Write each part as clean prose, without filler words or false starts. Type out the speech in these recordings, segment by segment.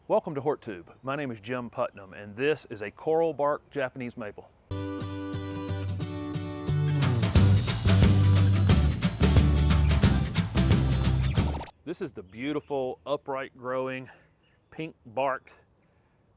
Welcome to HortTube. My name is Jim Putnam, and this is a coral bark Japanese maple. This is the beautiful, upright growing, pink barked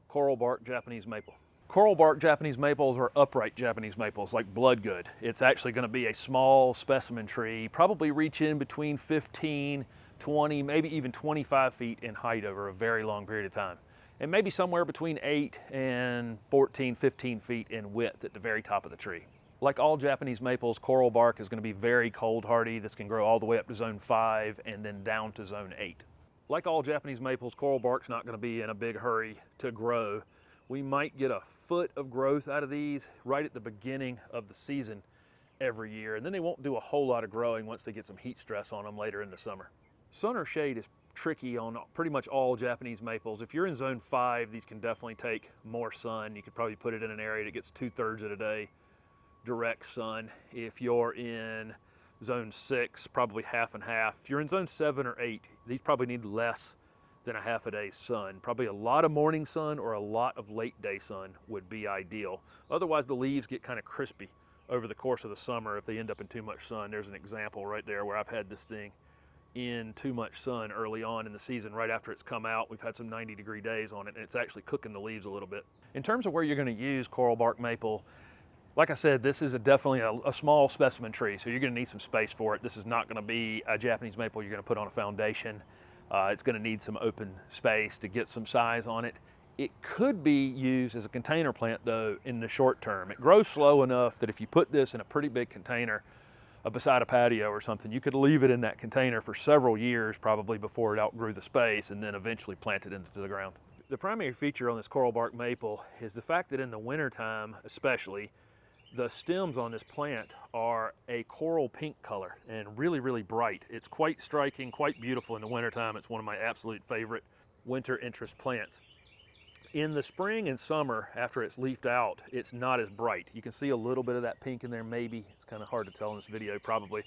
coral bark Japanese maple. Coral bark Japanese maples are upright Japanese maples, like bloodgood. It's actually going to be a small specimen tree, probably reaching between 15, 20, maybe even 25 feet in height over a very long period of time. And maybe somewhere between 8 and 14, 15 feet in width at the very top of the tree. Like all Japanese maples, coral bark is going to be very cold hardy. This can grow all the way up to zone 5 and then down to zone 8. Like all Japanese maples, coral bark's not going to be in a big hurry to grow. We might get a foot of growth out of these right at the beginning of the season every year, and then they won't do a whole lot of growing once they get some heat stress on them later in the summer. Sun or shade is tricky on pretty much all Japanese maples. If you're in zone 5, these can definitely take more sun. You could probably put it in an area that gets 2/3 of the day direct sun. If you're in zone 6, probably half and half. If you're in zone 7 or 8, these probably need less than a half a day's sun. Probably a lot of morning sun or a lot of late day sun would be ideal. Otherwise, the leaves get kind of crispy over the course of the summer if they end up in too much sun. There's an example right there where I've had this thing in too much sun early on in the season. Right after it's come out, we've had some 90-degree days on it, and it's actually cooking the leaves a little bit. In terms of where you're going to use coral bark maple, like I said, this is definitely a small specimen tree, so you're going to need some space for it. This is not going to be a Japanese maple you're going to put on a foundation. It's going to need some open space to get some size on it. It could be used as a container plant, though, in the short term. It grows slow enough that if you put this in a pretty big container beside a patio or something, you could leave it in that container for several years, probably before it outgrew the space, and then eventually plant it into the ground. The primary feature on this coral bark maple is the fact that in the wintertime, especially, the stems on this plant are a coral pink color and really, really bright. It's quite striking, quite beautiful in the wintertime. It's one of my absolute favorite winter interest plants. In the spring and summer, after it's leafed out, it's not as bright. You can see a little bit of that pink in there, maybe. It's kind of hard to tell in this video, probably.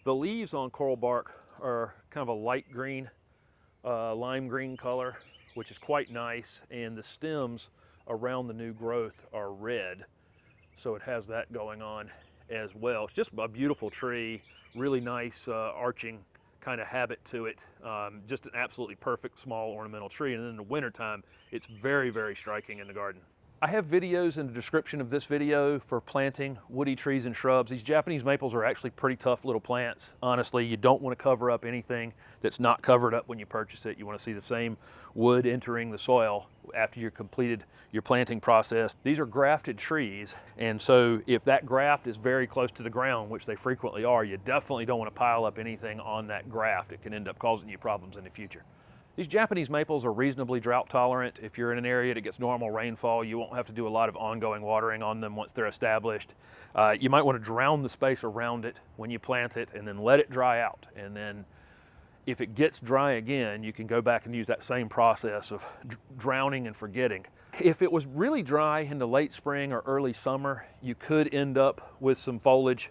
The leaves on coral bark are kind of a light green, lime green color, which is quite nice, and the stems around the new growth are red. So it has that going on as well. It's just a beautiful tree, really nice arching kind of habit to it. Just an absolutely perfect small ornamental tree. And in the wintertime, it's very, very striking in the garden. I have videos in the description of this video for planting woody trees and shrubs. These Japanese maples are actually pretty tough little plants. Honestly, you don't want to cover up anything that's not covered up when you purchase it. You want to see the same wood entering the soil after you've completed your planting process. These are grafted trees, and so if that graft is very close to the ground, which they frequently are, you definitely don't want to pile up anything on that graft. It can end up causing you problems in the future. These Japanese maples are reasonably drought tolerant. If you're in an area that gets normal rainfall, you won't have to do a lot of ongoing watering on them once they're established. You might want to drown the space around it when you plant it and then let it dry out. And then if it gets dry again, you can go back and use that same process of drowning and forgetting. If it was really dry in the late spring or early summer, you could end up with some foliage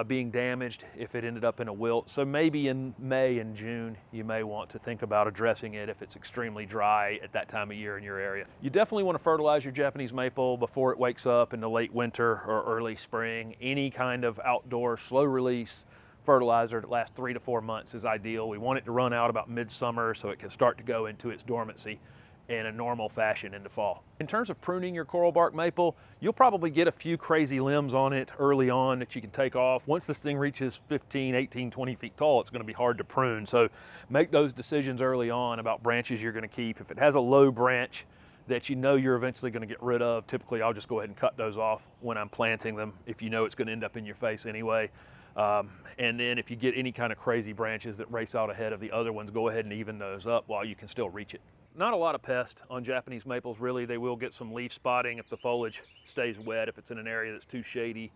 being damaged if it ended up in a wilt. So maybe in May and June, you may want to think about addressing it if it's extremely dry at that time of year in your area. You definitely want to fertilize your Japanese maple before it wakes up in the late winter or early spring. Any kind of outdoor slow release fertilizer that lasts 3 to 4 months is ideal. We want it to run out about midsummer so it can start to go into its dormancy in a normal fashion in the fall. In terms of pruning your coral bark maple, you'll probably get a few crazy limbs on it early on that you can take off. Once this thing reaches 15, 18, 20 feet tall, it's going to be hard to prune. So make those decisions early on about branches you're going to keep. If it has a low branch that you know you're eventually going to get rid of, typically I'll just go ahead and cut those off when I'm planting them if you know it's going to end up in your face anyway. And then if you get any kind of crazy branches that race out ahead of the other ones, go ahead and even those up while you can still reach it. Not a lot of pest on Japanese maples, really. They will get some leaf spotting if the foliage stays wet, if it's in an area that's too shady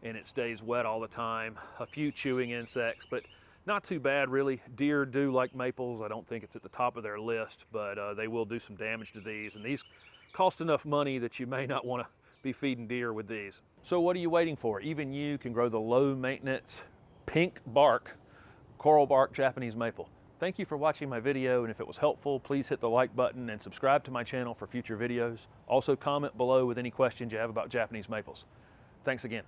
and it stays wet all the time. A few chewing insects, but not too bad, really. Deer do like maples. I don't think it's at the top of their list, but they will do some damage to these. And these cost enough money that you may not want to be feeding deer with these. So what are you waiting for? Even you can grow the low maintenance pink bark coral bark Japanese maple. Thank you for watching my video, and if it was helpful, please hit the like button and subscribe to my channel for future videos. Also comment below with any questions you have about Japanese maples. Thanks again.